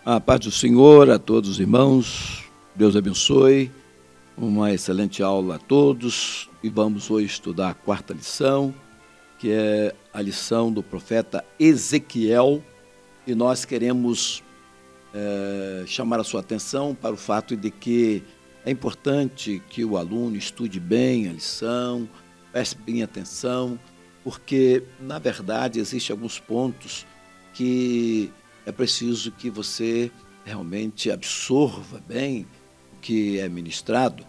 A paz do Senhor a todos os irmãos, Deus abençoe, uma excelente aula a todos e vamos hoje estudar a quarta lição, que é a lição do profeta Ezequiel, e nós queremos chamar a sua atenção para o fato de que é importante que o aluno estude bem a lição, preste bem atenção, porque, na verdade, existem alguns pontos que é preciso que você realmente absorva bem o que é ministrado,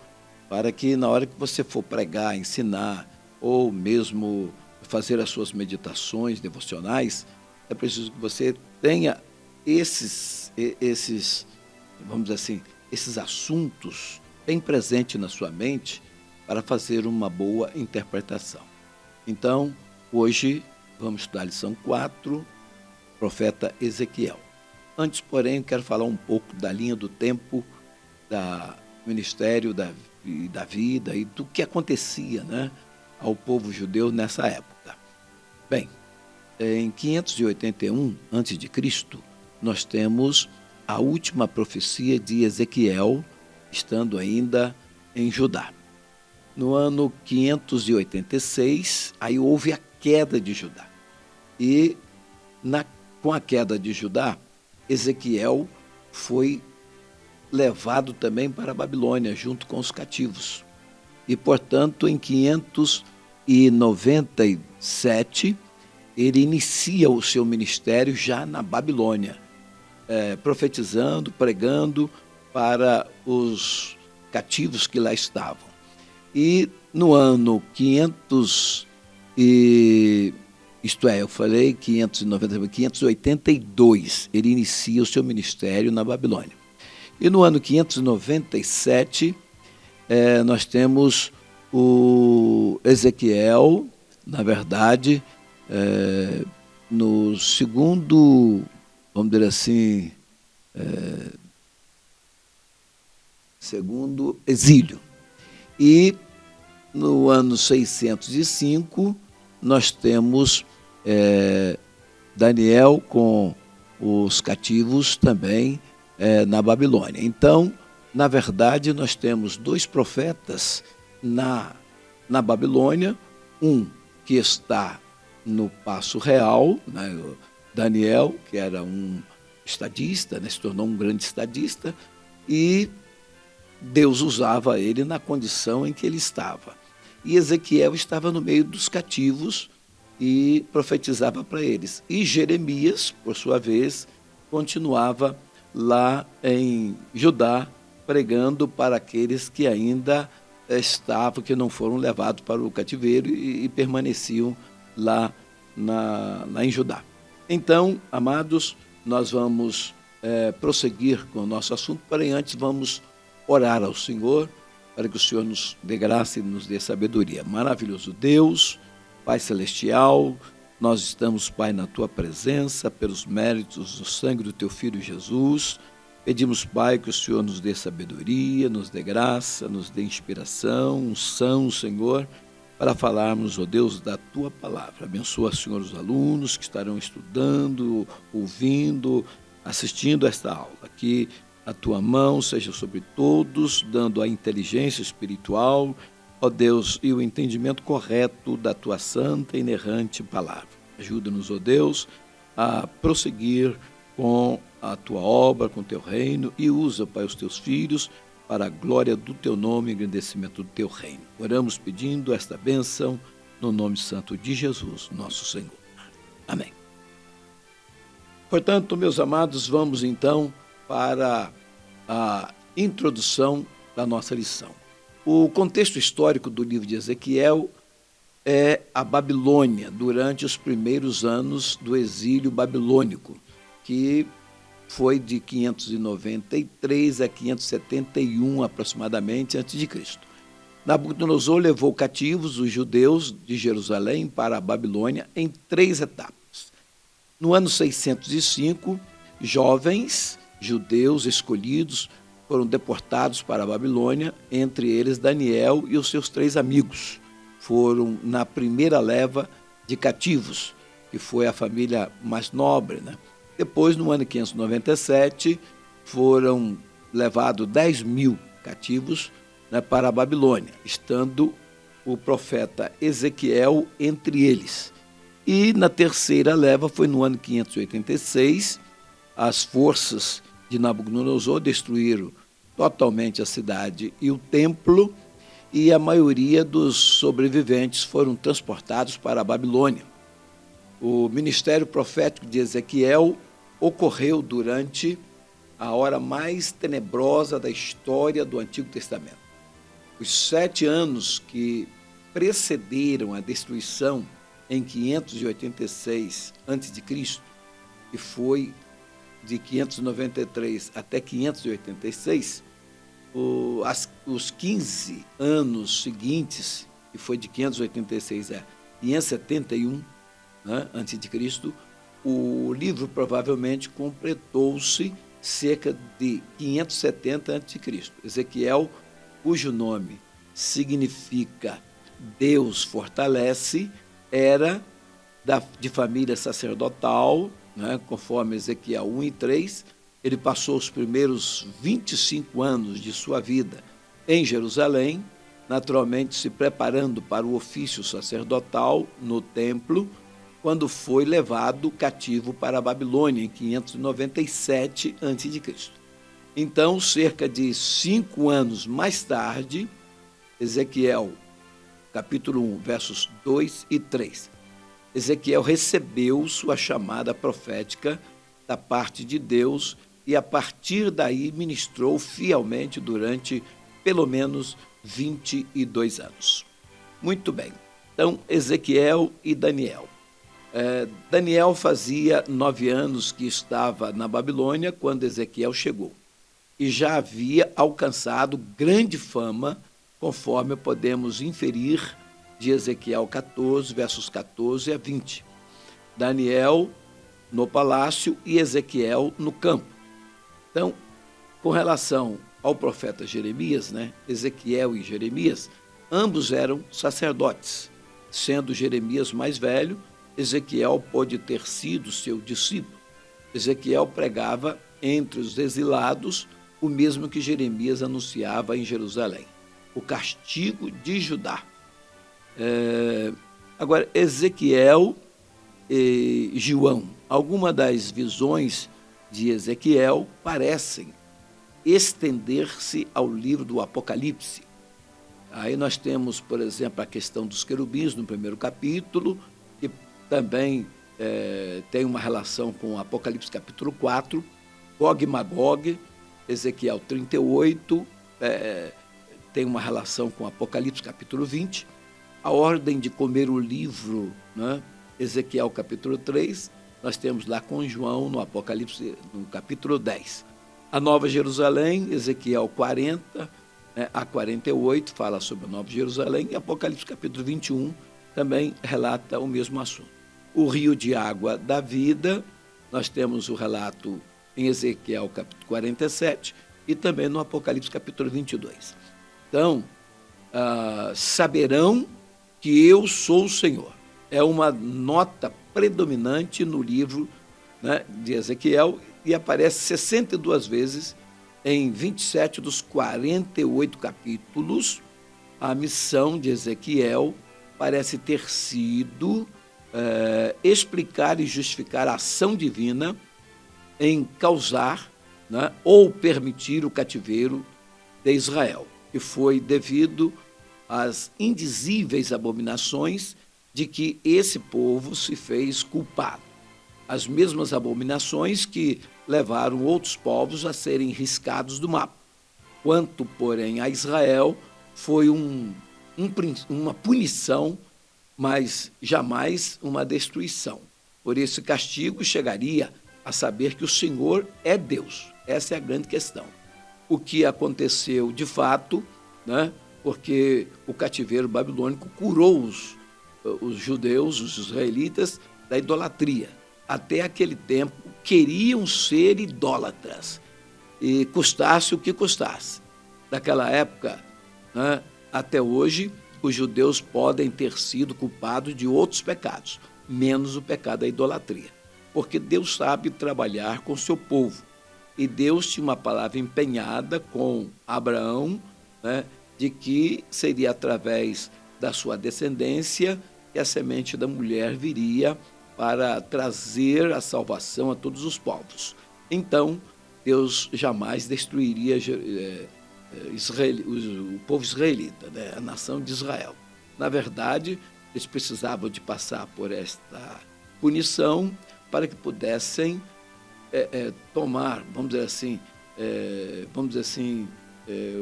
para que na hora que você for pregar, ensinar, ou mesmo fazer as suas meditações devocionais, é preciso que você tenha esses, vamos dizer assim, esses assuntos bem presentes na sua mente para fazer uma boa interpretação. Então, hoje vamos estudar a lição 4, profeta Ezequiel. Antes, porém, quero falar um pouco da linha do tempo, da ministério, da vida e do que acontecia, né, ao povo judeu nessa época. Bem, em 581 a.C., nós temos a última profecia de Ezequiel, estando ainda em Judá. No ano 586, aí houve a queda de Judá. E com a queda de Judá, Ezequiel foi levado também para a Babilônia, junto com os cativos. E, portanto, em 597, ele inicia o seu ministério já na Babilônia, profetizando, pregando para os cativos que lá estavam. E no ano 582, ele inicia o seu ministério na Babilônia. E no ano 597, nós temos o Ezequiel, na verdade, no segundo, vamos dizer assim, segundo exílio. E no ano 605, nós temos Daniel com os cativos também na Babilônia. Então, na verdade, nós temos dois profetas na Babilônia, um que está no Paço Real, né, Daniel, que era um estadista, né, se tornou um grande estadista, e Deus usava ele na condição em que ele estava. E Ezequiel estava no meio dos cativos e profetizava para eles. E Jeremias, por sua vez, continuava lá em Judá, pregando para aqueles que ainda estavam, que não foram levados para o cativeiro e permaneciam lá em Judá. Então, amados, nós vamos prosseguir com o nosso assunto, porém antes vamos orar ao Senhor, para que o Senhor nos dê graça e nos dê sabedoria. Maravilhoso Deus, Pai Celestial, nós estamos, Pai, na Tua presença, pelos méritos do sangue do Teu Filho Jesus. Pedimos, Pai, que o Senhor nos dê sabedoria, nos dê graça, nos dê inspiração, unção, Senhor, para falarmos, ó Deus, da Tua palavra. Abençoa, Senhor, os alunos que estarão estudando, ouvindo, assistindo esta aula. Que a Tua mão seja sobre todos, dando a inteligência espiritual, ó Deus, e o entendimento correto da Tua santa e inerrante palavra. Ajuda-nos, ó Deus, a prosseguir com a Tua obra, com o Teu reino, e usa, Pai, os Teus filhos para a glória do Teu nome e engrandecimento do Teu reino. Oramos pedindo esta bênção no nome santo de Jesus, nosso Senhor. Amém. Portanto, meus amados, vamos então para a introdução da nossa lição. O contexto histórico do livro de Ezequiel é a Babilônia, durante os primeiros anos do exílio babilônico, que foi de 593 a 571 aproximadamente antes de Cristo. Nabucodonosor levou cativos os judeus de Jerusalém para a Babilônia em 3 etapas. No ano 605, jovens judeus escolhidos foram deportados para a Babilônia, entre eles Daniel e os seus 3 amigos. Foram na primeira leva de cativos, que foi a família mais nobre, né? Depois, no ano 597, foram levados 10.000 cativos, né, para a Babilônia, estando o profeta Ezequiel entre eles. E na terceira leva foi no ano 586, as forças de Nabucodonosor destruíram totalmente a cidade e o templo, e a maioria dos sobreviventes foram transportados para a Babilônia. O ministério profético de Ezequiel ocorreu durante a hora mais tenebrosa da história do Antigo Testamento. Os 7 anos que precederam a destruição em 586 a.C., que foi de 593 até 586, os 15 anos seguintes, que foi de 586 a 571, né, antes de Cristo, o livro provavelmente completou-se cerca de 570 a.C. Ezequiel, cujo nome significa Deus fortalece, era de família sacerdotal, né, conforme Ezequiel 1 e 3, ele passou os primeiros 25 anos de sua vida em Jerusalém, naturalmente se preparando para o ofício sacerdotal no templo, quando foi levado cativo para a Babilônia, em 597 a.C. Então, cerca de 5 anos mais tarde, Ezequiel, capítulo 1, versos 2 e 3, Ezequiel recebeu sua chamada profética da parte de Deus e, a partir daí, ministrou fielmente durante pelo menos 22 anos. Muito bem. Então, Ezequiel e Daniel. Daniel fazia 9 anos que estava na Babilônia quando Ezequiel chegou e já havia alcançado grande fama, conforme podemos inferir de Ezequiel 14, versos 14 a 20. Daniel no palácio e Ezequiel no campo. Então, com relação ao profeta Jeremias, né, Ezequiel e Jeremias, ambos eram sacerdotes, sendo Jeremias mais velho. Ezequiel pode ter sido seu discípulo. Ezequiel pregava entre os exilados o mesmo que Jeremias anunciava em Jerusalém, o castigo de Judá. Agora, Ezequiel e João, algumas das visões de Ezequiel parecem estender-se ao livro do Apocalipse. Aí nós temos, por exemplo, a questão dos querubins no primeiro capítulo, que também tem uma relação com o Apocalipse capítulo 4, Gog e Magog, Ezequiel 38, tem uma relação com o Apocalipse capítulo 20, a ordem de comer o livro, né? Ezequiel capítulo 3, nós temos lá com João no Apocalipse no capítulo 10. A Nova Jerusalém, Ezequiel 40, né, a 48, fala sobre a Nova Jerusalém, e Apocalipse capítulo 21 também relata o mesmo assunto. O rio de água da vida, nós temos o relato em Ezequiel capítulo 47 e também no Apocalipse capítulo 22. Então, saberão que eu sou o Senhor. É uma nota predominante no livro, né, de Ezequiel, e aparece 62 vezes em 27 dos 48 capítulos. A missão de Ezequiel parece ter sido explicar e justificar a ação divina em causar, né, ou permitir o cativeiro de Israel, que foi devido às indizíveis abominações de que esse povo se fez culpado. As mesmas abominações que levaram outros povos a serem riscados do mapa. Quanto, porém, a Israel, foi uma punição, mas jamais uma destruição. Por esse castigo chegaria a saber que o Senhor é Deus. Essa é a grande questão. O que aconteceu de fato, né, porque o cativeiro babilônico curou os judeus, os israelitas, da idolatria. Até aquele tempo, queriam ser idólatras, e custasse o que custasse. Daquela época, né, até hoje, os judeus podem ter sido culpados de outros pecados, menos o pecado da idolatria. porque Deus sabe trabalhar com o seu povo. E Deus tinha uma palavra empenhada com Abraão, né, de que seria através da sua descendência que a semente da mulher viria para trazer a salvação a todos os povos. Então, Deus jamais destruiria o povo israelita, né, a nação de Israel. Na verdade, eles precisavam de passar por esta punição para que pudessem tomar, vamos dizer assim,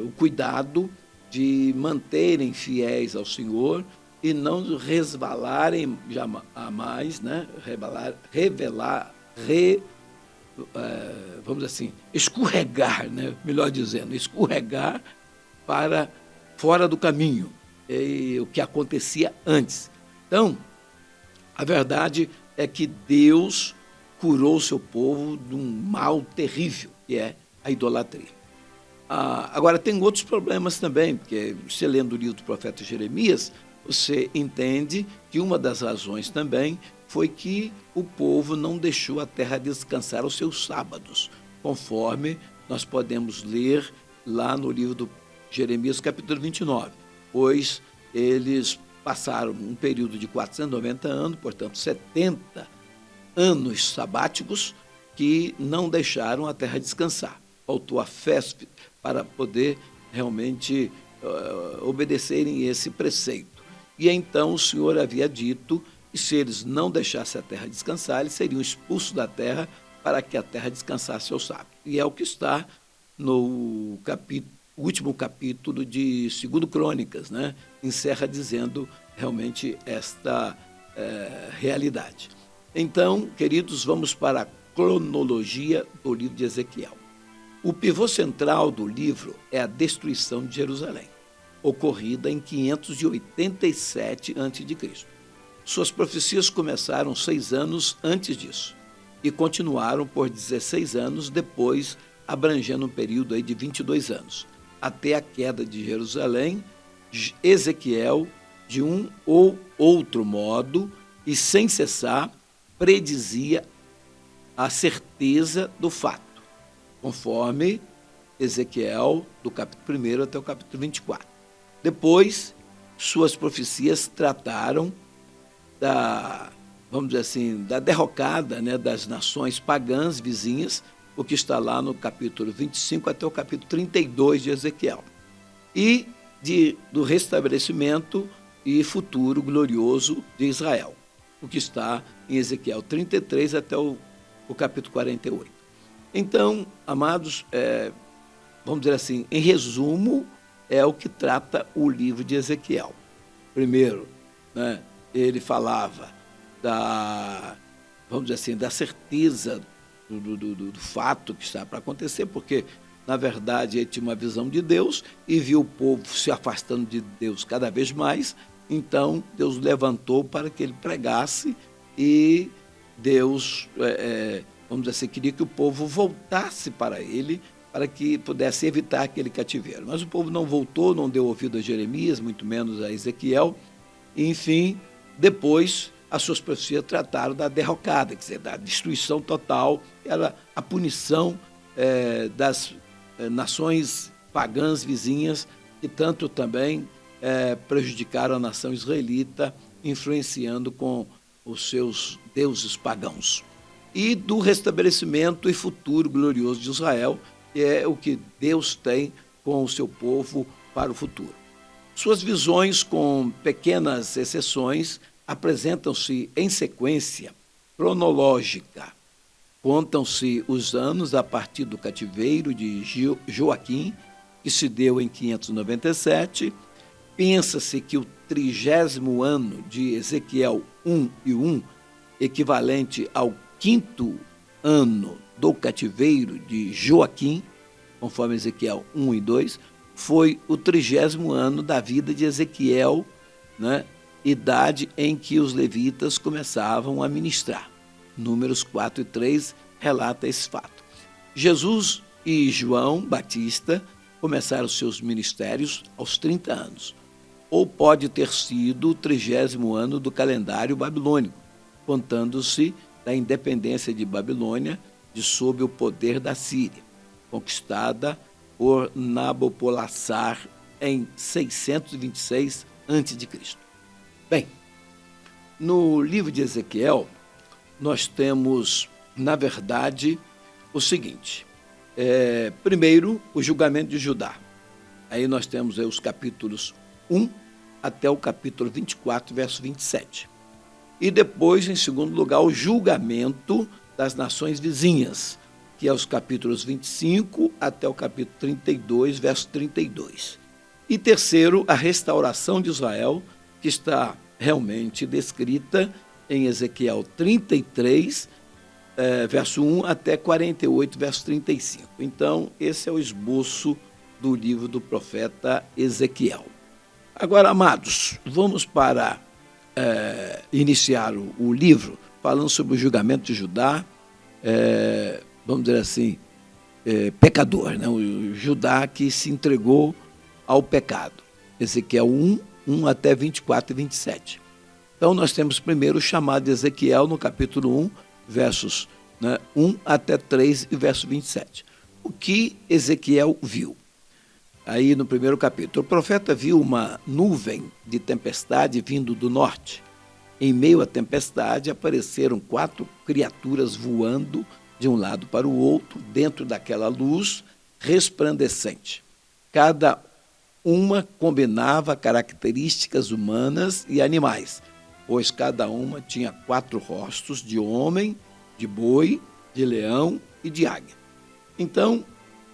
o cuidado de manterem fiéis ao Senhor e não resvalarem jamais, né? Vamos dizer assim, escorregar, né? Melhor dizendo, escorregar para fora do caminho, o que acontecia antes. Então, a verdade é que Deus curou o seu povo de um mal terrível, que é a idolatria. Agora, tem outros problemas também, porque você lendo o livro do profeta Jeremias, você entende que uma das razões também foi que o povo não deixou a terra descansar aos seus sábados, conforme nós podemos ler lá no livro do Jeremias, capítulo 29, pois eles passaram um período de 490 anos, portanto 70 anos sabáticos, que não deixaram a terra descansar. Faltou a festa para poder realmente obedecerem esse preceito. E então o Senhor havia dito que se eles não deixassem a terra descansar, eles seriam expulsos da terra para que a terra descansasse ao sábado. E é o que está no último capítulo de 2 Crônicas, né? Encerra dizendo realmente esta realidade. Então, queridos, vamos para a cronologia do livro de Ezequiel. O pivô central do livro é a destruição de Jerusalém, ocorrida em 587 a.C. Suas profecias começaram 6 anos antes disso e continuaram por 16 anos depois, abrangendo um período aí de 22 anos, até a queda de Jerusalém. Ezequiel, de um ou outro modo e sem cessar, predizia a certeza do fato, conforme Ezequiel, do capítulo 1 até o capítulo 24. Depois, suas profecias trataram vamos dizer assim, da derrocada, né, das nações pagãs vizinhas, o que está lá no capítulo 25 até o capítulo 32 de Ezequiel. E do restabelecimento e futuro glorioso de Israel, o que está em Ezequiel 33 até o capítulo 48. Então, amados, vamos dizer assim, em resumo, é o que trata o livro de Ezequiel. Primeiro, né, ele falava vamos dizer assim, da certeza do fato que está para acontecer, porque, na verdade, ele tinha uma visão de Deus e viu o povo se afastando de Deus cada vez mais. Então, Deus levantou para que ele pregasse e Deus, vamos dizer assim, queria que o povo voltasse para ele, para que pudesse evitar aquele cativeiro. Mas o povo não voltou, não deu ouvido a Jeremias, muito menos a Ezequiel. E, enfim, depois as suas profecias trataram da derrocada, quer dizer, da destruição total, era a punição das nações pagãs vizinhas, que tanto também prejudicaram a nação israelita, influenciando com os seus deuses pagãos. E do restabelecimento e futuro glorioso de Israel, que é o que Deus tem com o seu povo para o futuro. Suas visões, com pequenas exceções, apresentam-se em sequência cronológica. Contam-se os anos a partir do cativeiro de Joaquim, que se deu em 597. Pensa-se que o 30º ano de Ezequiel 1:1, equivalente ao 5º ano do cativeiro de Joaquim, conforme Ezequiel 1:2, foi o 30º ano da vida de Ezequiel, né? Idade em que os levitas começavam a ministrar. Números 4:3 relata esse fato. Jesus e João Batista começaram seus ministérios aos 30 anos, ou pode ter sido o 30º ano do calendário babilônico, contando-se da independência de Babilônia de sob o poder da Síria, conquistada por Nabopolassar em 626 a.C. Bem, no livro de Ezequiel, nós temos, na verdade, o seguinte. Primeiro, o julgamento de Judá. Aí nós temos os capítulos 1 até o capítulo 24, verso 27. E depois, em segundo lugar, o julgamento das nações vizinhas, que é os capítulos 25 até o capítulo 32, verso 32. E terceiro, a restauração de Israel, que está realmente descrita em Ezequiel 33, verso 1 até 48, verso 35. Então, esse é o esboço do livro do profeta Ezequiel. Agora, amados, vamos para iniciar o livro falando sobre o julgamento de Judá, vamos dizer assim, pecador, né? O Judá que se entregou ao pecado. Ezequiel 1 até 24 e 27. Então, nós temos primeiro o chamado de Ezequiel no capítulo 1, versos 1 até 3 e verso 27. O que Ezequiel viu? Aí no primeiro capítulo, o profeta viu uma nuvem de tempestade vindo do norte. Em meio à tempestade apareceram 4 criaturas voando de um lado para o outro, dentro daquela luz resplandecente. Cada uma combinava características humanas e animais, pois cada uma tinha 4 rostos de homem, de boi, de leão e de águia. Então,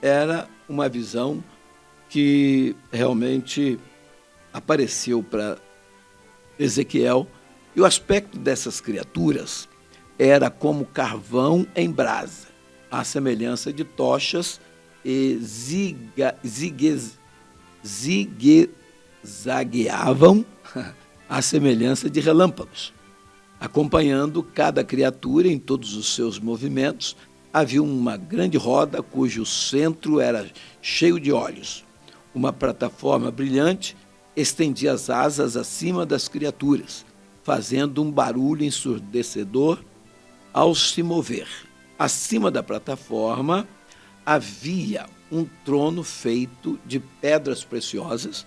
era uma visão que realmente apareceu para Ezequiel, e o aspecto dessas criaturas era como carvão em brasa, à semelhança de tochas e zigue-zagueavam à semelhança de relâmpagos. Acompanhando cada criatura em todos os seus movimentos, havia uma grande roda cujo centro era cheio de olhos. Uma plataforma brilhante estendia as asas acima das criaturas, fazendo um barulho ensurdecedor ao se mover. Acima da plataforma havia um trono feito de pedras preciosas,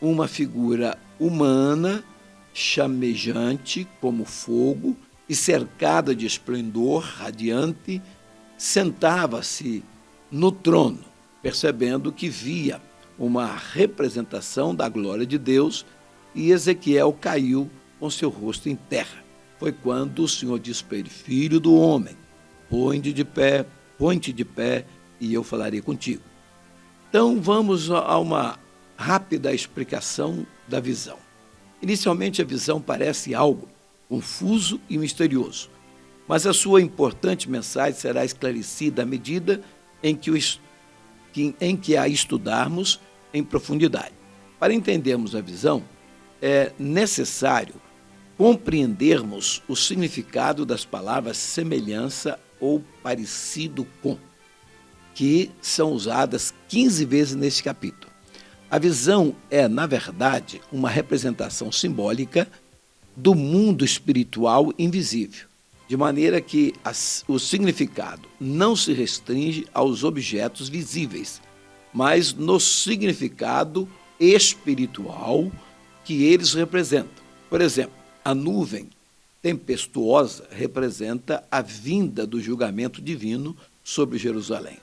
uma figura humana chamejante como fogo e cercada de esplendor radiante, sentava-se no trono, percebendo que via uma representação da glória de Deus, e Ezequiel caiu com seu rosto em terra. Foi quando o Senhor disse para ele: filho do homem, põe-te de pé e eu falarei contigo. Então vamos a uma rápida explicação da visão. Inicialmente a visão parece algo confuso e misterioso, mas a sua importante mensagem será esclarecida à medida em que a estudarmos em profundidade. Para entendermos a visão, é necessário compreendermos o significado das palavras semelhança ou parecido com, que são usadas 15 vezes neste capítulo. A visão é, na verdade, uma representação simbólica do mundo espiritual invisível, de maneira que o significado não se restringe aos objetos visíveis, mas no significado espiritual que eles representam. Por exemplo, a nuvem tempestuosa representa a vinda do julgamento divino sobre Jerusalém.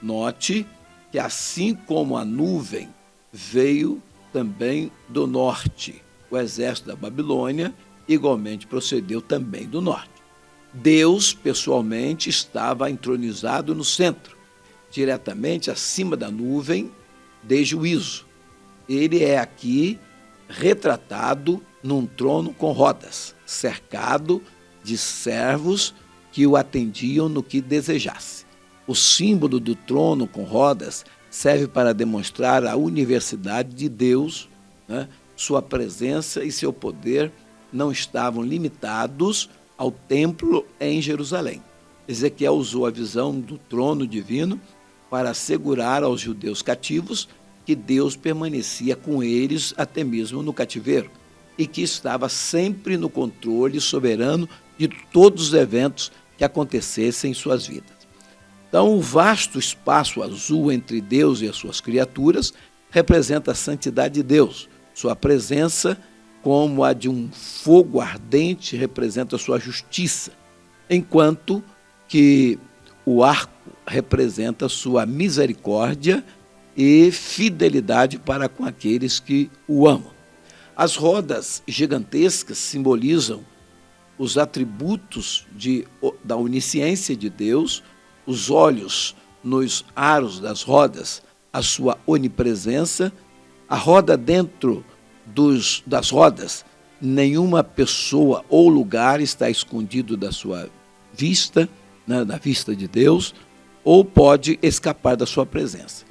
Note que, assim como a nuvem veio também do norte, o exército da Babilônia igualmente procedeu também do norte. Deus, pessoalmente, estava entronizado no centro, diretamente acima da nuvem de juízo. Ele é aqui retratado num trono com rodas, cercado de servos que o atendiam no que desejasse. O símbolo do trono com rodas serve para demonstrar a universalidade de Deus, né? Sua presença e seu poder não estavam limitados ao templo em Jerusalém. Ezequiel usou a visão do trono divino para assegurar aos judeus cativos que Deus permanecia com eles até mesmo no cativeiro e que estava sempre no controle soberano de todos os eventos que acontecessem em suas vidas. Então, o vasto espaço azul entre Deus e as suas criaturas representa a santidade de Deus. Sua presença, como a de um fogo ardente, representa a sua justiça, enquanto que o arco representa a sua misericórdia e fidelidade para com aqueles que o amam. As rodas gigantescas simbolizam os atributos da onisciência de Deus, os olhos nos aros das rodas, a sua onipresença, a roda dentro das rodas, nenhuma pessoa ou lugar está escondido da sua vista, né, da vista de Deus, ou pode escapar da sua presença.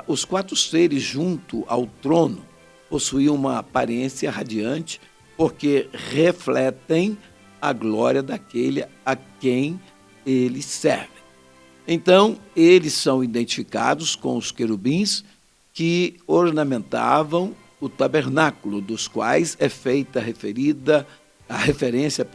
Os 4 seres junto ao trono possuíam uma aparência radiante, porque refletem a glória daquele a quem eles servem. Então, eles são identificados com os querubins que ornamentavam o tabernáculo, dos quais é feita a referência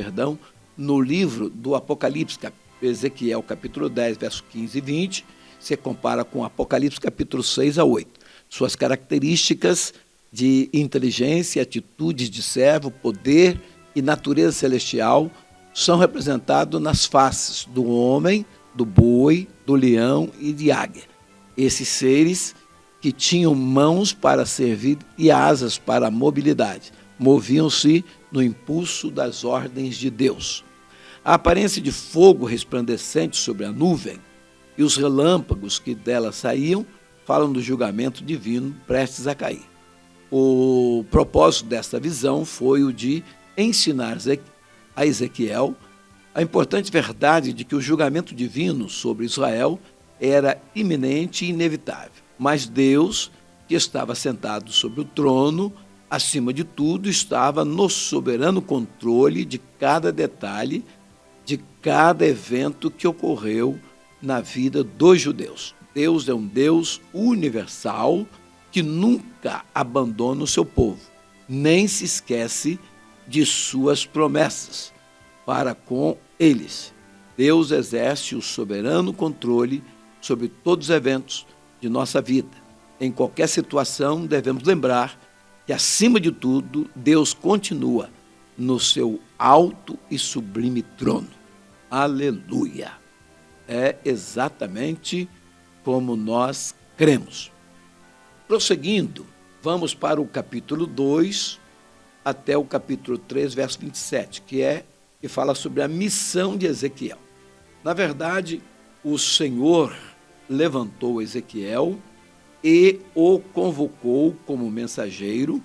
no livro do Apocalipse, Ezequiel capítulo 10, verso 15 e 20, se compara com Apocalipse capítulo 6 a 8. Suas características de inteligência, atitudes de servo, poder e natureza celestial são representados nas faces do homem, do boi, do leão e de águia. Esses seres que tinham mãos para servir e asas para a mobilidade, moviam-se no impulso das ordens de Deus. A aparência de fogo resplandecente sobre a nuvem e os relâmpagos que dela saíam falam do julgamento divino prestes a cair. O propósito desta visão foi o de ensinar a Ezequiel a importante verdade de que o julgamento divino sobre Israel era iminente e inevitável. Mas Deus, que estava sentado sobre o trono, acima de tudo, estava no soberano controle de cada detalhe, de cada evento que ocorreu na vida dos judeus. Deus é um Deus universal que nunca abandona o seu povo, nem se esquece de suas promessas para com eles. Deus exerce o soberano controle sobre todos os eventos de nossa vida. Em qualquer situação, devemos lembrar que, acima de tudo, Deus continua no seu alto e sublime trono. Aleluia! É exatamente como nós cremos. Prosseguindo, vamos para o capítulo 2 até o capítulo 3, verso 27, que fala sobre a missão de Ezequiel. Na verdade, o Senhor levantou Ezequiel e o convocou como mensageiro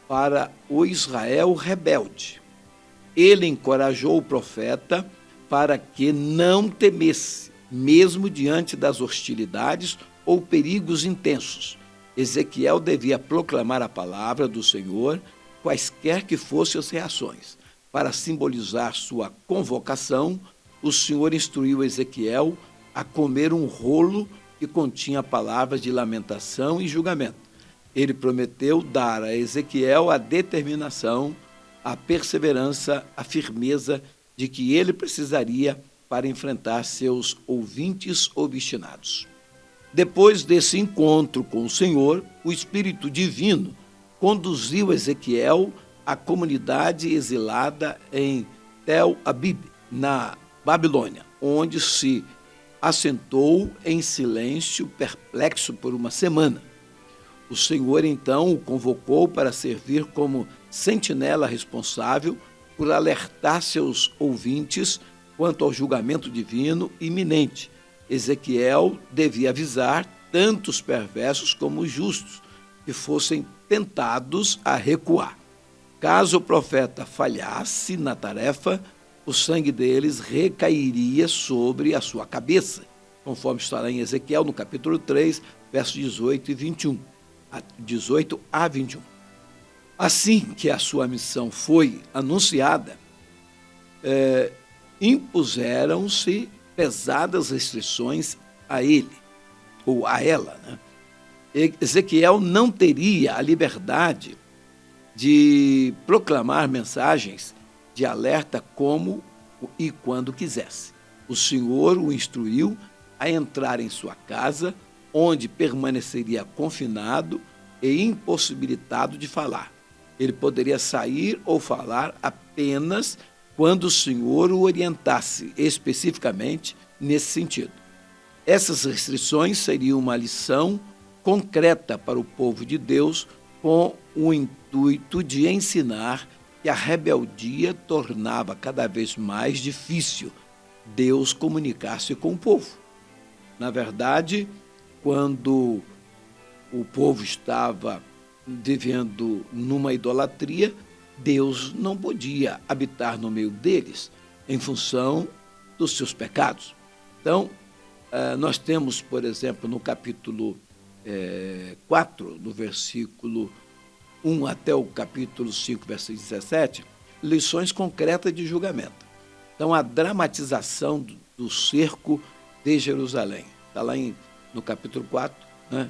para o Israel rebelde. Ele encorajou o profeta para que não temesse, mesmo diante das hostilidades ou perigos intensos. Ezequiel devia proclamar a palavra do Senhor, quaisquer que fossem as reações. Para simbolizar sua convocação, o Senhor instruiu Ezequiel a comer um rolo que continha palavras de lamentação e julgamento. Ele prometeu dar a Ezequiel a determinação, a perseverança, a firmeza de que ele precisaria para enfrentar seus ouvintes obstinados. Depois desse encontro com o Senhor, o Espírito Divino conduziu Ezequiel à comunidade exilada em Tel Abib, na Babilônia, onde se assentou em silêncio, perplexo por uma semana. O Senhor, então, o convocou para servir como sentinela responsável por alertar seus ouvintes quanto ao julgamento divino iminente. Ezequiel devia avisar tanto os perversos como os justos, que fossem tentados a recuar. Caso o profeta falhasse na tarefa, o sangue deles recairia sobre a sua cabeça, conforme estará em Ezequiel, no capítulo 3, versos 18 e 21. 18 a 21. Assim que a sua missão foi anunciada, impuseram-se pesadas restrições a ele, ou a ela, né? Ezequiel não teria a liberdade de proclamar mensagens de alerta como e quando quisesse. O Senhor o instruiu a entrar em sua casa, onde permaneceria confinado e impossibilitado de falar. Ele poderia sair ou falar apenas quando o Senhor o orientasse especificamente nesse sentido. Essas restrições seriam uma lição concreta para o povo de Deus, com o intuito de ensinar que a rebeldia tornava cada vez mais difícil Deus comunicar-se com o povo. Na verdade, quando o povo estava vivendo numa idolatria, Deus não podia habitar no meio deles em função dos seus pecados. Então, nós temos, por exemplo, no capítulo 4, do versículo 1 até o capítulo 5, versículo 17, lições concretas de julgamento. Então, a dramatização do cerco de Jerusalém. Está lá no capítulo 4, né,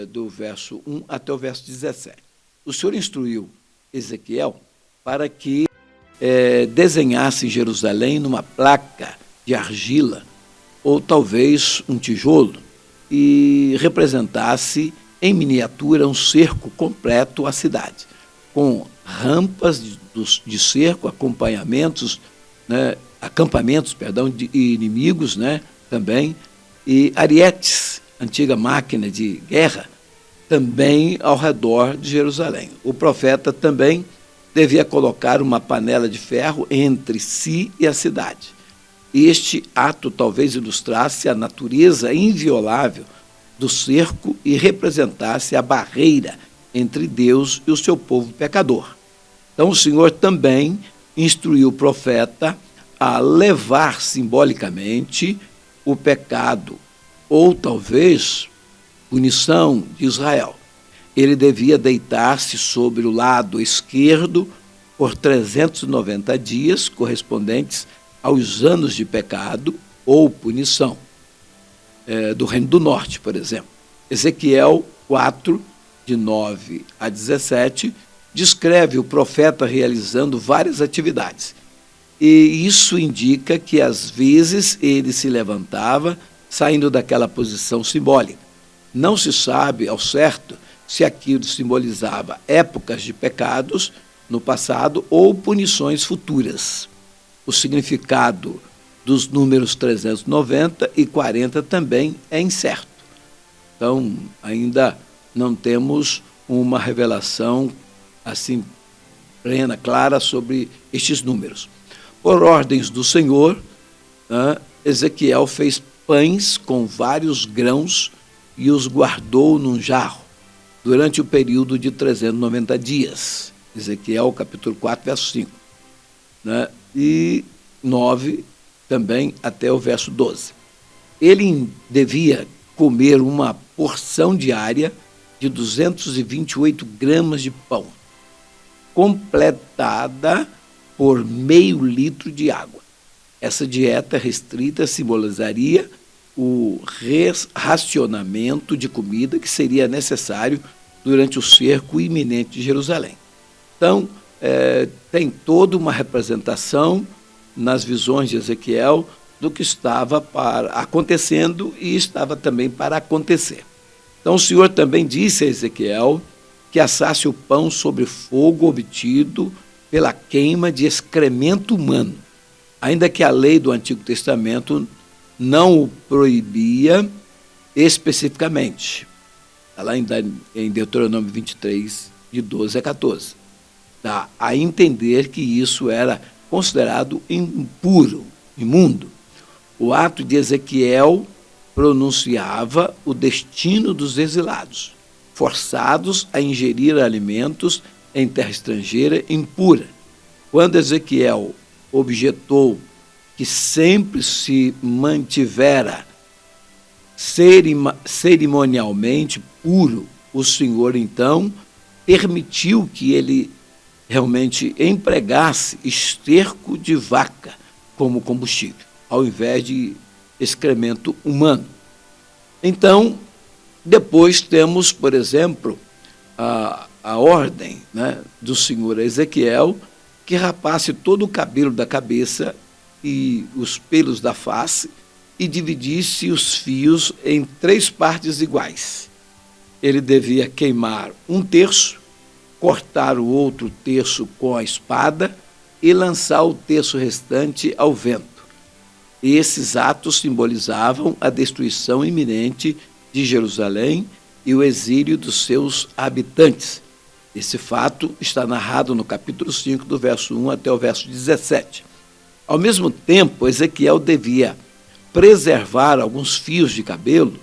do verso 1 até o verso 17. O Senhor instruiu Ezequiel para que desenhasse Jerusalém numa placa de argila, ou talvez um tijolo, e representasse em miniatura um cerco completo à cidade, com rampas de cerco, acampamentos de inimigos, né, também, e arietes, antiga máquina de guerra, também ao redor de Jerusalém. O profeta também devia colocar uma panela de ferro entre si e a cidade. Este ato talvez ilustrasse a natureza inviolável do cerco e representasse a barreira entre Deus e o seu povo pecador. Então o Senhor também instruiu o profeta a levar simbolicamente o pecado, ou talvez punição de Israel. Ele devia deitar-se sobre o lado esquerdo por 390 dias, correspondentes aos anos de pecado ou punição do Reino do Norte, por exemplo. Ezequiel 4, de 9 a 17, descreve o profeta realizando várias atividades. E isso indica que, às vezes, ele se levantava saindo daquela posição simbólica. Não se sabe ao certo se aquilo simbolizava épocas de pecados no passado ou punições futuras. O significado dos números 390 e 40 também é incerto. Então, ainda não temos uma revelação assim plena, clara sobre estes números. Por ordens do Senhor, Ezequiel fez pães com vários grãos e os guardou num jarro durante o período de 390 dias. Ezequiel, capítulo 4, verso 5. E 9 também até o verso 12. Ele devia comer uma porção diária de 228 gramas de pão, completada por meio litro de água. Essa dieta restrita simbolizaria o racionamento de comida que seria necessário durante o cerco iminente de Jerusalém. Então, tem toda uma representação nas visões de Ezequiel do que estava acontecendo e estava também para acontecer. Então, o Senhor também disse a Ezequiel que assasse o pão sobre fogo obtido pela queima de excremento humano, ainda que a lei do Antigo Testamento não o proibia especificamente. Está lá em Deuteronômio 23, de 12 a 14. Dá a entender que isso era considerado impuro, imundo. O ato de Ezequiel pronunciava o destino dos exilados, forçados a ingerir alimentos em terra estrangeira impura. Quando Ezequiel objetou que sempre se mantivera cerimonialmente puro, o Senhor então permitiu que ele realmente empregasse esterco de vaca como combustível, ao invés de excremento humano. Então, depois temos, por exemplo, a ordem, do Senhor a Ezequiel que rapasse todo o cabelo da cabeça e os pelos da face e dividisse os fios em 3 partes iguais. Ele devia queimar 1/3, cortar o outro terço com a espada e lançar o terço restante ao vento. Esses atos simbolizavam a destruição iminente de Jerusalém e o exílio dos seus habitantes. Esse fato está narrado no capítulo 5, do verso 1 até o verso 17. Ao mesmo tempo, Ezequiel devia preservar alguns fios de cabelo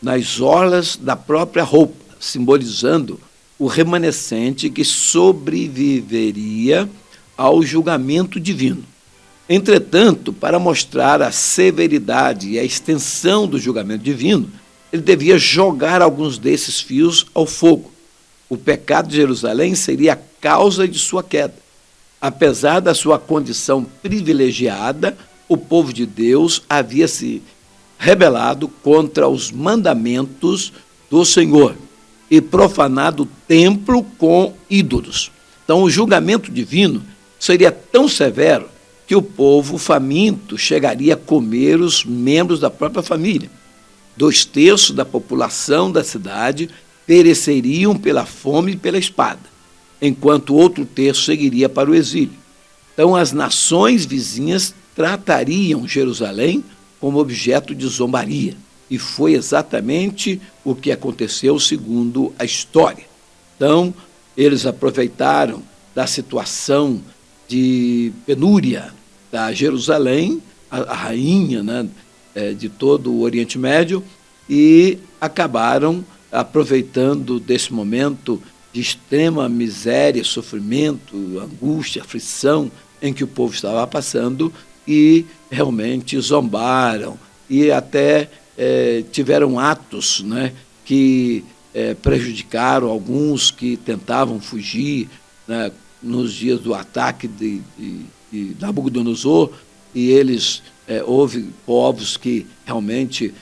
nas orlas da própria roupa, simbolizando o remanescente que sobreviveria ao julgamento divino. Entretanto, para mostrar a severidade e a extensão do julgamento divino, ele devia jogar alguns desses fios ao fogo. O pecado de Jerusalém seria a causa de sua queda. Apesar da sua condição privilegiada, o povo de Deus havia se rebelado contra os mandamentos do Senhor e profanado o templo com ídolos. Então, o julgamento divino seria tão severo que o povo faminto chegaria a comer os membros da própria família. 2/3 da população da cidade pereceriam pela fome e pela espada, enquanto o outro terço seguiria para o exílio. Então, as nações vizinhas tratariam Jerusalém como objeto de zombaria. E foi exatamente o que aconteceu segundo a história. Então, eles aproveitaram da situação de penúria da Jerusalém, a rainha, né, de todo o Oriente Médio, e acabaram aproveitando desse momento de extrema miséria, sofrimento, angústia, aflição em que o povo estava passando e realmente zombaram e até tiveram atos, né, que prejudicaram alguns que tentavam fugir, né, nos dias do ataque de Nabucodonosor, e eles, houve povos que realmente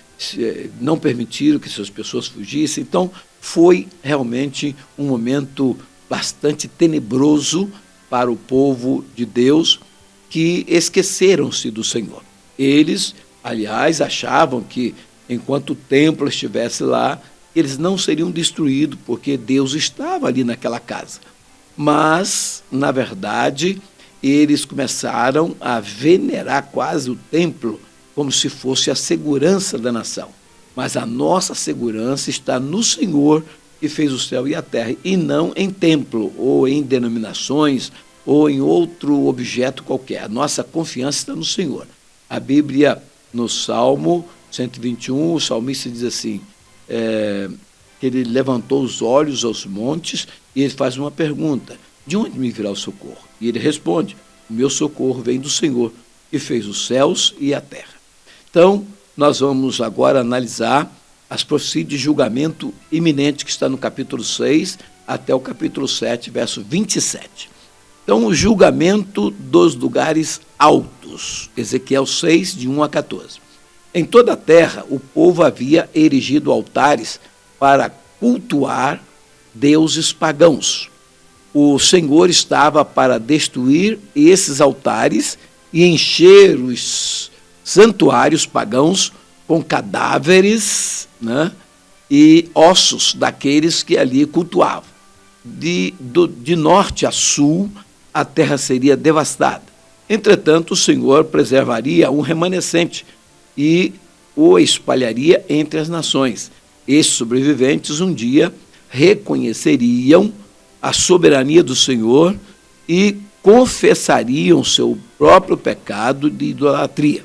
não permitiram que suas pessoas fugissem. Então, foi realmente um momento bastante tenebroso para o povo de Deus, que esqueceram-se do Senhor. Eles, aliás, achavam que, enquanto o templo estivesse lá, eles não seriam destruídos, porque Deus estava ali naquela casa. Mas, na verdade, eles começaram a venerar quase o templo como se fosse a segurança da nação. Mas a nossa segurança está no Senhor, que fez o céu e a terra, e não em templo, ou em denominações, ou em outro objeto qualquer. A nossa confiança está no Senhor. A Bíblia, no Salmo 121, o salmista diz assim, que ele levantou os olhos aos montes e ele faz uma pergunta: de onde me virá o socorro? E ele responde: o meu socorro vem do Senhor, que fez os céus e a terra. Então, nós vamos agora analisar as profecias de julgamento iminente que está no capítulo 6 até o capítulo 7, verso 27. Então, o julgamento dos lugares altos, Ezequiel 6, de 1 a 14. Em toda a terra, o povo havia erigido altares para cultuar deuses pagãos. O Senhor estava para destruir esses altares e encher os santuários pagãos com cadáveres, né, e ossos daqueles que ali cultuavam. De norte a sul, a terra seria devastada. Entretanto, o Senhor preservaria um remanescente e o espalharia entre as nações. Esses sobreviventes um dia reconheceriam a soberania do Senhor e confessariam seu próprio pecado de idolatria.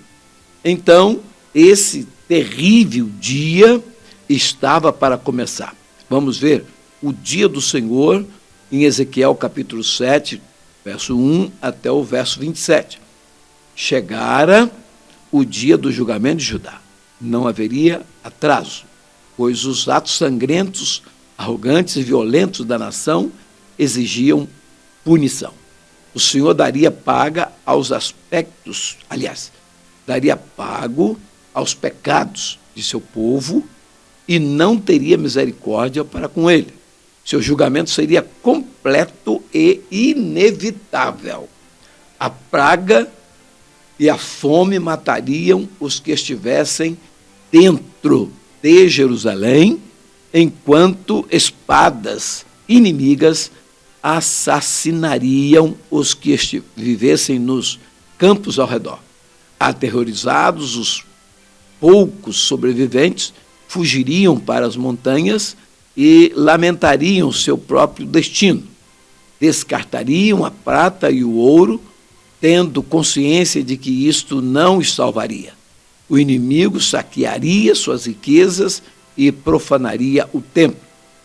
Então, esse terrível dia estava para começar. Vamos ver o dia do Senhor em Ezequiel capítulo 7, verso 1 até o verso 27. Chegara o dia do julgamento de Judá. Não haveria atraso, pois os atos sangrentos, arrogantes e violentos da nação exigiam punição. O Senhor daria paga aos aspectos, aliás, daria pago aos pecados de seu povo e não teria misericórdia para com ele. Seu julgamento seria completo e inevitável. A praga e a fome matariam os que estivessem dentro de Jerusalém, enquanto espadas inimigas assassinariam os que vivessem nos campos ao redor. Aterrorizados, os poucos sobreviventes fugiriam para as montanhas e lamentariam seu próprio destino. Descartariam a prata e o ouro, tendo consciência de que isto não os salvaria. O inimigo saquearia suas riquezas e profanaria o templo.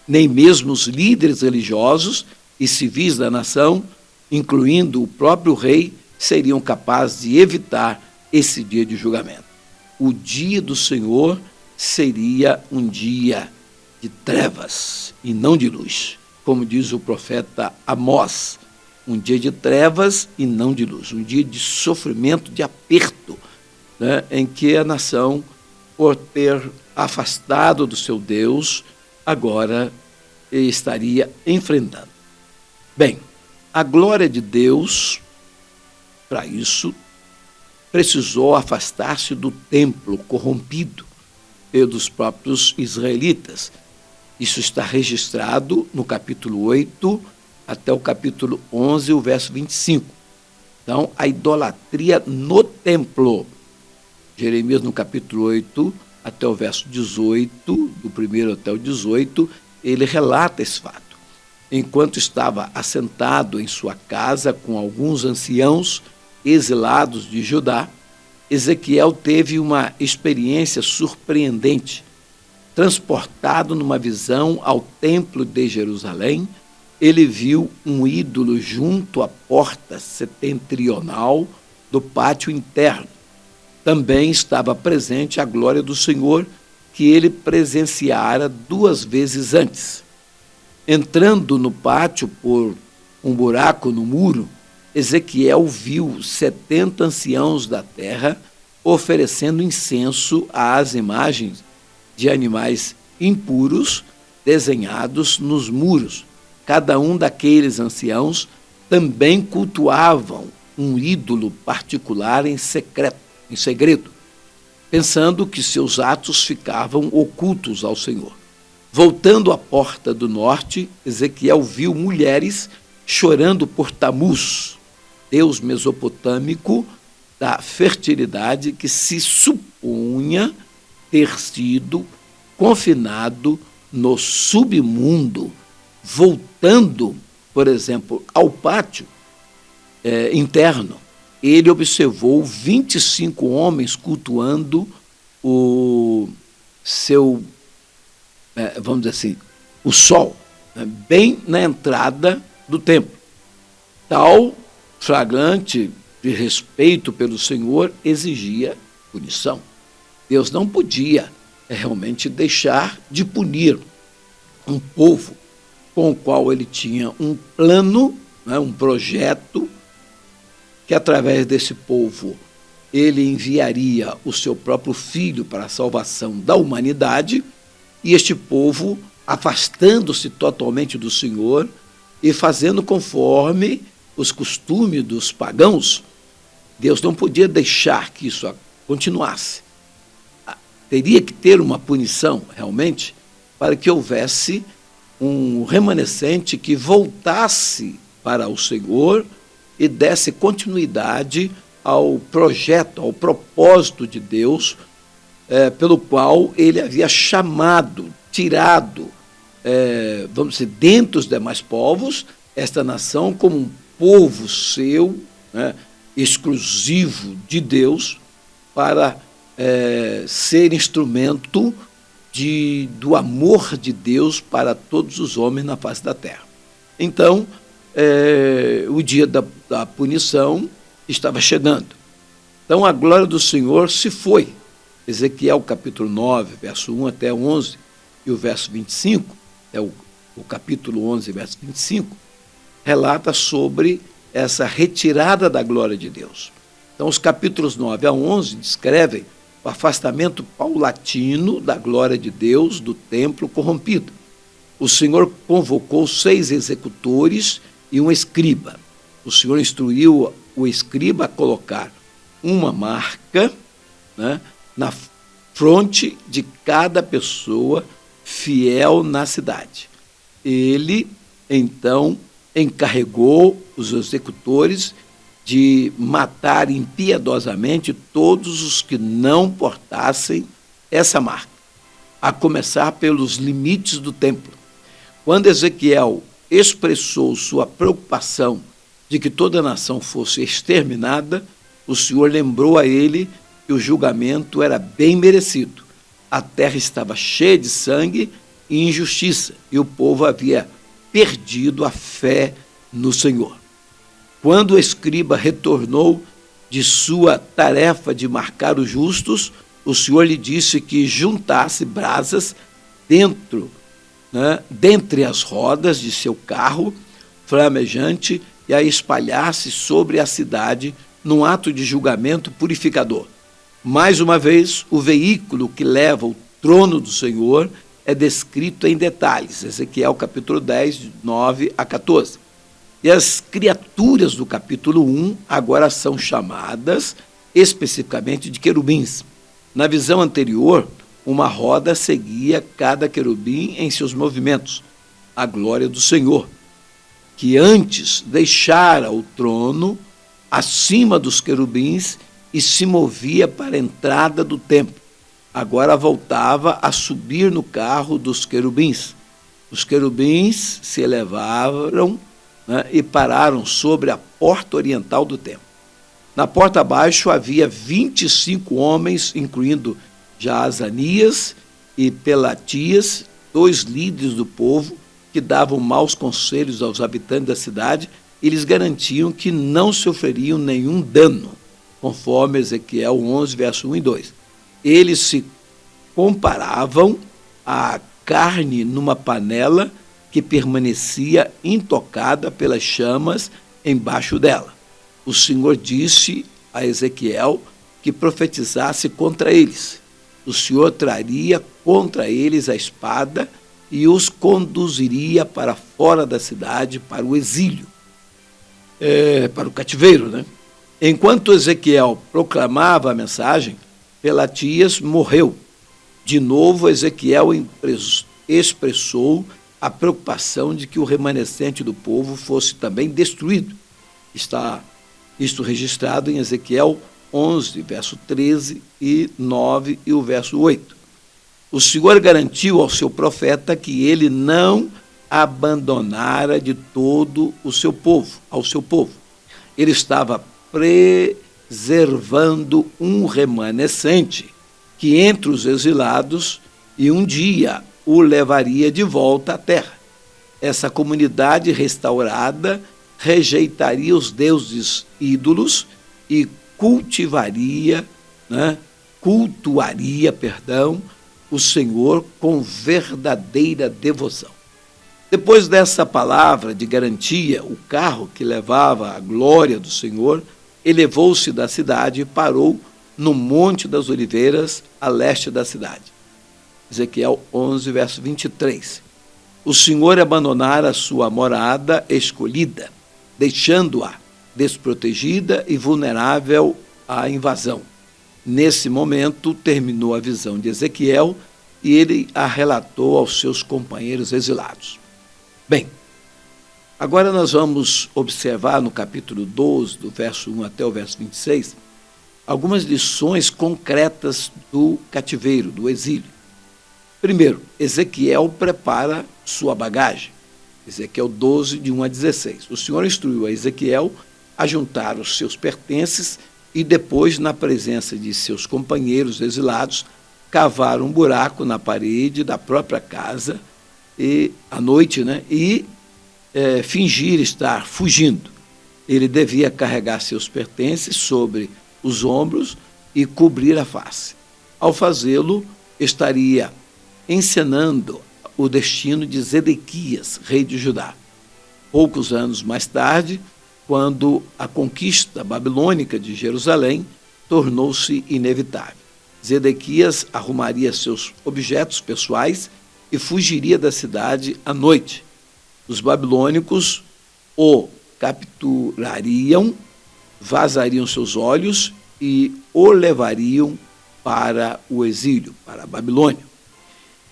Nem mesmo os líderes religiosos e civis da nação, incluindo o próprio rei, seriam capazes de evitar esse dia de julgamento. O dia do Senhor seria um dia de trevas e não de luz, como diz o profeta Amós, um dia de trevas e não de luz, um dia de sofrimento, de aperto, né, em que a nação, por ter afastado do seu Deus, agora estaria enfrentando. Bem, a glória de Deus, para isso, precisou afastar-se do templo corrompido pelos próprios israelitas. Isso está registrado no capítulo 8 até o capítulo 11, o verso 25. Então, a idolatria no templo. Jeremias, no capítulo 8, até o verso 18, do 1º até o 18, ele relata esse fato. Enquanto estava assentado em sua casa com alguns anciãos exilados de Judá, Ezequiel teve uma experiência surpreendente. Transportado numa visão ao templo de Jerusalém, ele viu um ídolo junto à porta setentrional do pátio interno. Também estava presente a glória do Senhor, que ele presenciara 2 vezes antes. Entrando no pátio por um buraco no muro, Ezequiel viu 70 anciãos da terra oferecendo incenso às imagens de animais impuros desenhados nos muros. Cada um daqueles anciãos também cultuavam um ídolo particular em segredo, pensando que seus atos ficavam ocultos ao Senhor. Voltando à porta do norte, Ezequiel viu mulheres chorando por Tamuz, deus mesopotâmico da fertilidade que se supunha ter sido confinado no submundo. Voltando, por exemplo, ao pátio interno, ele observou 25 homens cultuando o seu, vamos dizer assim, o sol, bem na entrada do templo. Tal flagrante de respeito pelo Senhor exigia punição. Deus não podia realmente deixar de punir um povo com o qual ele tinha um plano, um projeto, que através desse povo ele enviaria o seu próprio filho para a salvação da humanidade, e este povo, afastando-se totalmente do Senhor e fazendo conforme os costumes dos pagãos, Deus não podia deixar que isso continuasse. Teria que ter uma punição, realmente, para que houvesse um remanescente que voltasse para o Senhor e desse continuidade ao projeto, ao propósito de Deus, pelo qual ele havia chamado, tirado, vamos dizer, dentre os demais povos, esta nação como um povo seu, exclusivo de Deus, para ser instrumento do amor de Deus para todos os homens na face da terra. Então, o dia da punição estava chegando. Então, a glória do Senhor se foi. Ezequiel capítulo 9, verso 1 até 11, e o verso 25, o capítulo 11, verso 25, relata sobre essa retirada da glória de Deus. Então, os capítulos 9 a 11 descrevem o afastamento paulatino da glória de Deus do templo corrompido. O Senhor convocou 6 executores e um escriba. O Senhor instruiu o escriba a colocar uma marca, né, na fronte de cada pessoa fiel na cidade. Ele, então, encarregou os executores de matar impiedosamente todos os que não portassem essa marca, a começar pelos limites do templo. Quando Ezequiel expressou sua preocupação de que toda a nação fosse exterminada, o Senhor lembrou a ele que o julgamento era bem merecido. A terra estava cheia de sangue e injustiça, e o povo havia perdido a fé no Senhor. Quando o escriba retornou de sua tarefa de marcar os justos, o Senhor lhe disse que juntasse brasas dentre as rodas de seu carro flamejante e a espalhasse sobre a cidade num ato de julgamento purificador. Mais uma vez, o veículo que leva o trono do Senhor é descrito em detalhes. Ezequiel capítulo 10, 9 a 14. E as criaturas do capítulo 1 agora são chamadas especificamente de querubins. Na visão anterior, uma roda seguia cada querubim em seus movimentos, a glória do Senhor, que antes deixara o trono acima dos querubins e se movia para a entrada do templo. Agora voltava a subir no carro dos querubins. Os querubins se elevaram, e pararam sobre a porta oriental do templo. Na porta abaixo havia 25 homens, incluindo Jaazanias e Pelatias, 2 líderes do povo, que davam maus conselhos aos habitantes da cidade e lhes garantiam que não sofreriam nenhum dano, conforme Ezequiel 11, verso 1 e 2. Eles se comparavam à carne numa panela que permanecia intocada pelas chamas embaixo dela. O Senhor disse a Ezequiel que profetizasse contra eles. O Senhor traria contra eles a espada e os conduziria para fora da cidade, para o exílio, para o cativeiro, né? Enquanto Ezequiel proclamava a mensagem, Pelatias morreu. De novo, Ezequiel expressou a preocupação de que o remanescente do povo fosse também destruído. Está isto registrado em Ezequiel 11, verso 13 e 9 e o verso 8. O Senhor garantiu ao seu profeta que ele não abandonara de todo ao seu povo. Ele estava preservando um remanescente que entre os exilados e um dia o levaria de volta à terra. Essa comunidade restaurada rejeitaria os deuses ídolos e cultuaria o Senhor com verdadeira devoção. Depois dessa palavra de garantia, o carro que levava a glória do Senhor elevou-se da cidade e parou no Monte das Oliveiras, a leste da cidade. Ezequiel 11, verso 23. O Senhor abandonara a sua morada escolhida, deixando-a desprotegida e vulnerável à invasão. Nesse momento, terminou a visão de Ezequiel e ele a relatou aos seus companheiros exilados. Bem, agora nós vamos observar no capítulo 12, do verso 1 até o verso 26, algumas lições concretas do cativeiro, do exílio. Primeiro, Ezequiel prepara sua bagagem. Ezequiel 12, de 1 a 16. O Senhor instruiu a Ezequiel a juntar os seus pertences e depois, na presença de seus companheiros exilados, cavar um buraco na parede da própria casa à noite, e fingir estar fugindo. Ele devia carregar seus pertences sobre os ombros e cobrir a face. Ao fazê-lo, estaria encenando o destino de Zedequias, rei de Judá. Poucos anos mais tarde, quando a conquista babilônica de Jerusalém tornou-se inevitável, Zedequias arrumaria seus objetos pessoais e fugiria da cidade à noite. Os babilônicos o capturariam, vazariam seus olhos e o levariam para o exílio, para a Babilônia.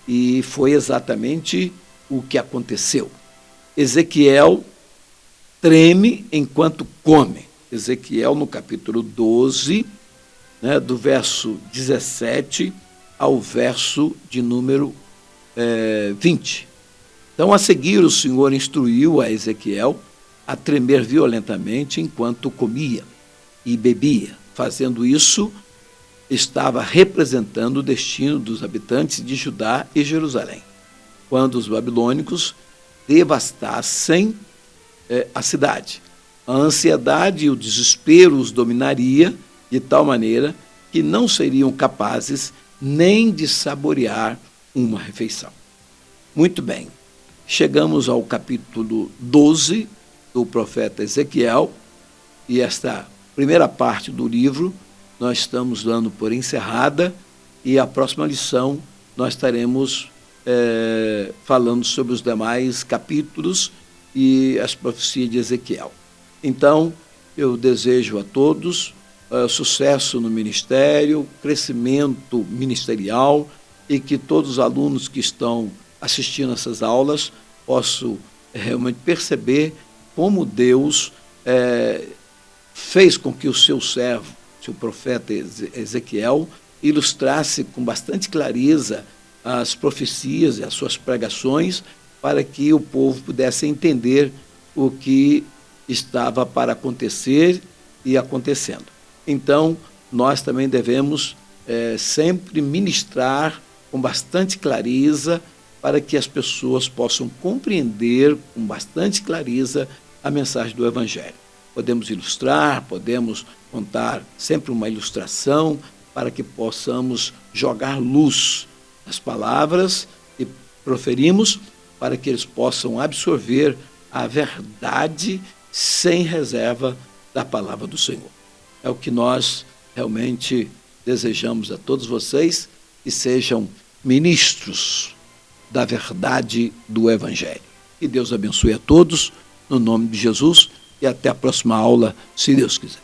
E foi exatamente o que aconteceu. Ezequiel treme enquanto come. Ezequiel, no capítulo 12, né, do verso 17 ao verso de número 20. Então, a seguir, o Senhor instruiu a Ezequiel a tremer violentamente enquanto comia e bebia. Fazendo isso, estava representando o destino dos habitantes de Judá e Jerusalém, quando os babilônicos devastassem a cidade. A ansiedade e o desespero os dominaria de tal maneira que não seriam capazes nem de saborear uma refeição. Muito bem, chegamos ao capítulo 12 do profeta Ezequiel, e esta primeira parte do livro nós estamos dando por encerrada, e a próxima lição nós estaremos falando sobre os demais capítulos e as profecias de Ezequiel. Então, eu desejo a todos sucesso no ministério, crescimento ministerial, e que todos os alunos que estão assistindo essas aulas possam realmente perceber como Deus fez com que o seu servo, seu profeta Ezequiel, ilustrasse com bastante clareza as profecias e as suas pregações, para que o povo pudesse entender o que estava para acontecer e acontecendo. Então, nós também devemos sempre ministrar com bastante clareza, para que as pessoas possam compreender com bastante clareza a mensagem do Evangelho. Podemos ilustrar, podemos contar sempre uma ilustração, para que possamos jogar luz nas palavras que proferimos, para que eles possam absorver a verdade sem reserva da palavra do Senhor. É o que nós realmente desejamos a todos vocês, que sejam ministros da verdade do Evangelho. Que Deus abençoe a todos, no nome de Jesus, e até a próxima aula, se Deus quiser.